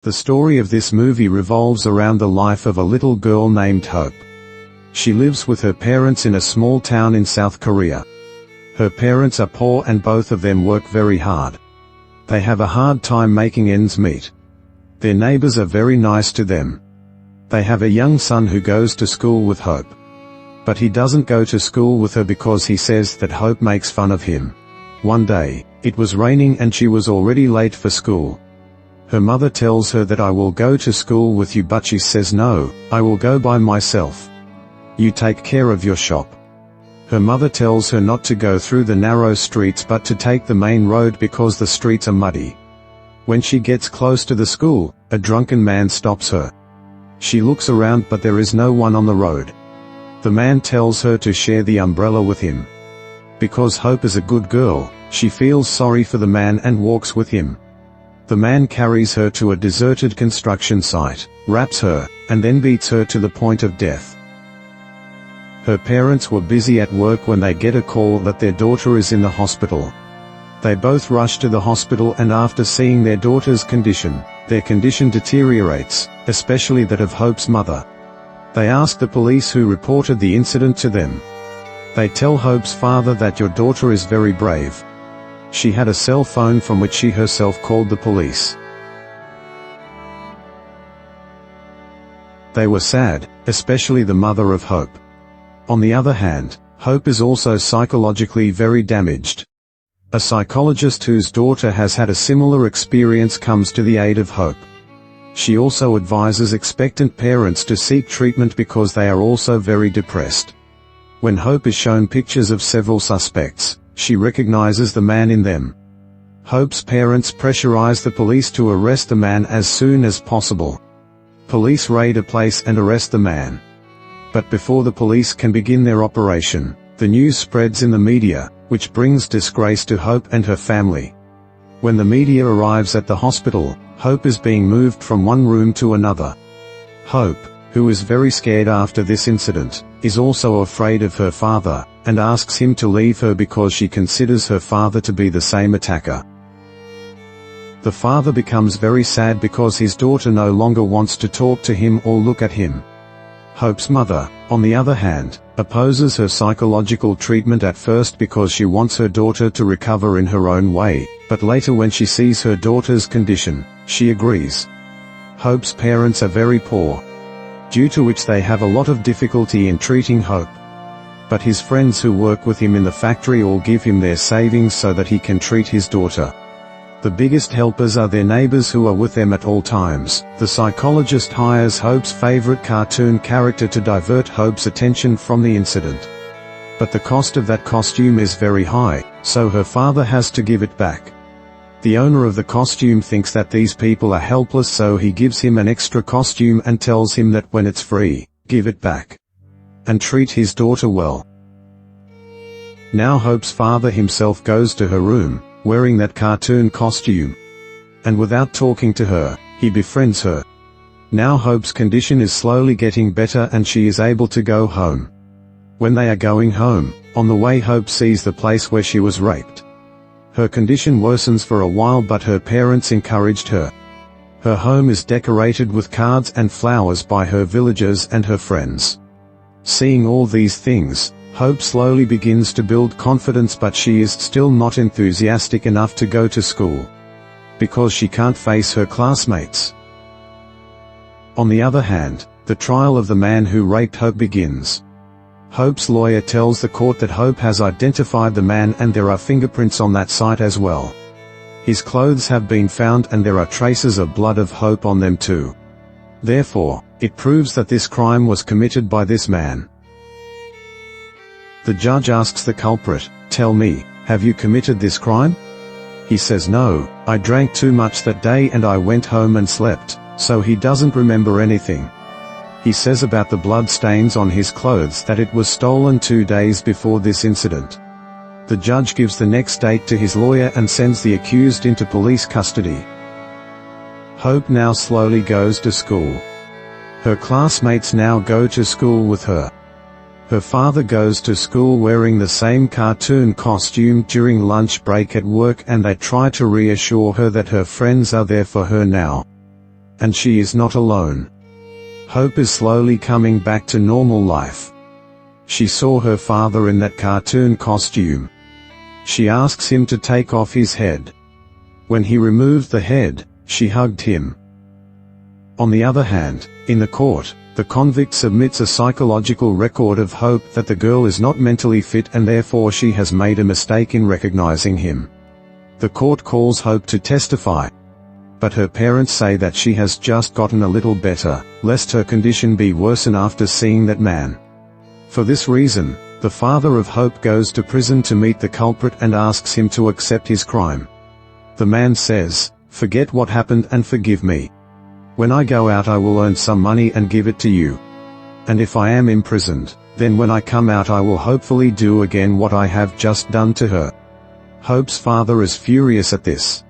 The story of this movie revolves around the life of a little girl named Hope. She lives with her parents in a small town in South Korea. Her parents are poor and both of them work very hard. They have a hard time making ends meet. Their neighbors are very nice to them. They have a young son who goes to school with Hope. But he doesn't go to school with her because he says that Hope makes fun of him. One day, it was raining and she was already late for school. Her mother tells her that I will go to school with you, but she says no, I will go by myself. You take care of your shop. Her mother tells her not to go through the narrow streets but to take the main road because the streets are muddy. When she gets close to the school, a drunken man stops her. She looks around but there is no one on the road. The man tells her to share the umbrella with him. Because Hope is a good girl, she feels sorry for the man and walks with him. The man carries her to a deserted construction site, wraps her, and then beats her to the point of death. Her parents were busy at work when they get a call that their daughter is in the hospital. They both rush to the hospital and after seeing their daughter's condition, their condition deteriorates, especially that of Hope's mother. They ask the police who reported the incident to them. They tell Hope's father that your daughter is very brave. She had a cell phone from which she herself called the police. They were sad, especially the mother of Hope. On the other hand, Hope is also psychologically very damaged. A psychologist whose daughter has had a similar experience comes to the aid of Hope. She also advises expectant parents to seek treatment because they are also very depressed. When Hope is shown pictures of several suspects, she recognizes the man in them. Hope's parents pressurize the police to arrest the man as soon as possible. Police raid a place and arrest the man. But before the police can begin their operation, the news spreads in the media, which brings disgrace to Hope and her family. When the media arrives at the hospital, Hope is being moved from one room to another. Hope, who is very scared after this incident, is also afraid of her father, and asks him to leave her because she considers her father to be the same attacker. The father becomes very sad because his daughter no longer wants to talk to him or look at him. Hope's mother, on the other hand, opposes her psychological treatment at first because she wants her daughter to recover in her own way, but later when she sees her daughter's condition, she agrees. Hope's parents are very poor, due to which they have a lot of difficulty in treating Hope. But his friends who work with him in the factory all give him their savings so that he can treat his daughter. The biggest helpers are their neighbors who are with them at all times. The psychologist hires Hope's favorite cartoon character to divert Hope's attention from the incident. But the cost of that costume is very high, so her father has to give it back. The owner of the costume thinks that these people are helpless, so he gives him an extra costume and tells him that when it's free, give it back. And treat his daughter well. Now Hope's father himself goes to her room, wearing that cartoon costume. And without talking to her, he befriends her. Now Hope's condition is slowly getting better and she is able to go home. When they are going home, on the way Hope sees the place where she was raped. Her condition worsens for a while but her parents encouraged her. Her home is decorated with cards and flowers by her villagers and her friends. Seeing all these things, Hope slowly begins to build confidence, but she is still not enthusiastic enough to go to school. Because she can't face her classmates. On the other hand, the trial of the man who raped Hope begins. Hope's lawyer tells the court that Hope has identified the man and there are fingerprints on that site as well. His clothes have been found and there are traces of blood of Hope on them too. Therefore, it proves that this crime was committed by this man. The judge asks the culprit, "Tell me, have you committed this crime?" He says, "No, I drank too much that day and I went home and slept," so he doesn't remember anything. He says about the blood stains on his clothes that it was stolen 2 days before this incident. The judge gives the next date to his lawyer and sends the accused into police custody. Hope now slowly goes to school. Her classmates now go to school with her. Her father goes to school wearing the same cartoon costume during lunch break at work and they try to reassure her that her friends are there for her now. And she is not alone. Hope is slowly coming back to normal life. She saw her father in that cartoon costume. She asks him to take off his head. When he removed the head, she hugged him. On the other hand, in the court, the convict submits a psychological record of Hope that the girl is not mentally fit and therefore she has made a mistake in recognizing him. The court calls Hope to testify. But her parents say that she has just gotten a little better, lest her condition be worsen after seeing that man. For this reason, the father of Hope goes to prison to meet the culprit and asks him to accept his crime. The man says, "Forget what happened and forgive me. When I go out I will earn some money and give it to you. And if I am imprisoned, then when I come out I will hopefully do again what I have just done to her." Hope's father is furious at this.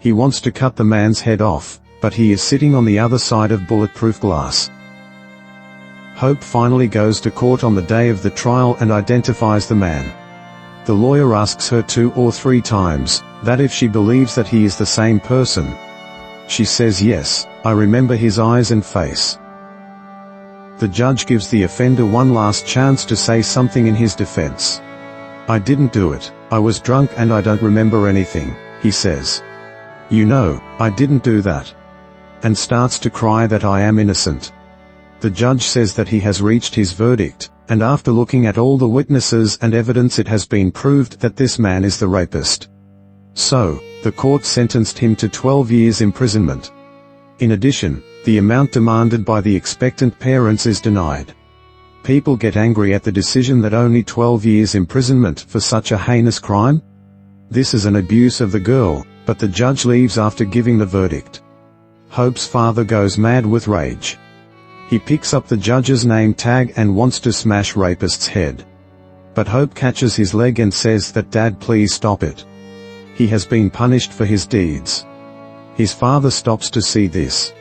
He wants to cut the man's head off, but he is sitting on the other side of bulletproof glass. Hope finally goes to court on the day of the trial and identifies the man. The lawyer asks her 2 or 3 times, that if she believes that he is the same person. She says yes, "I remember his eyes and face." The judge gives the offender one last chance to say something in his defense. "I didn't do it, I was drunk and I don't remember anything," he says. "You know, I didn't do that." And starts to cry that I am innocent. The judge says that he has reached his verdict, and after looking at all the witnesses and evidence it has been proved that this man is the rapist. So, the court sentenced him to 12 years imprisonment. In addition, the amount demanded by the expectant parents is denied. People get angry at the decision that only 12 years imprisonment for such a heinous crime? This is an abuse of the girl, but the judge leaves after giving the verdict. Hope's father goes mad with rage. He picks up the judge's name tag and wants to smash rapist's head. But Hope catches his leg and says that "Dad, please stop it. He has been punished for his deeds." His father stops to see this.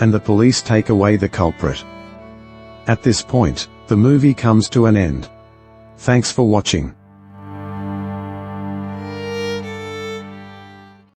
And the police take away the culprit. At this point, the movie comes to an end. Thanks for watching.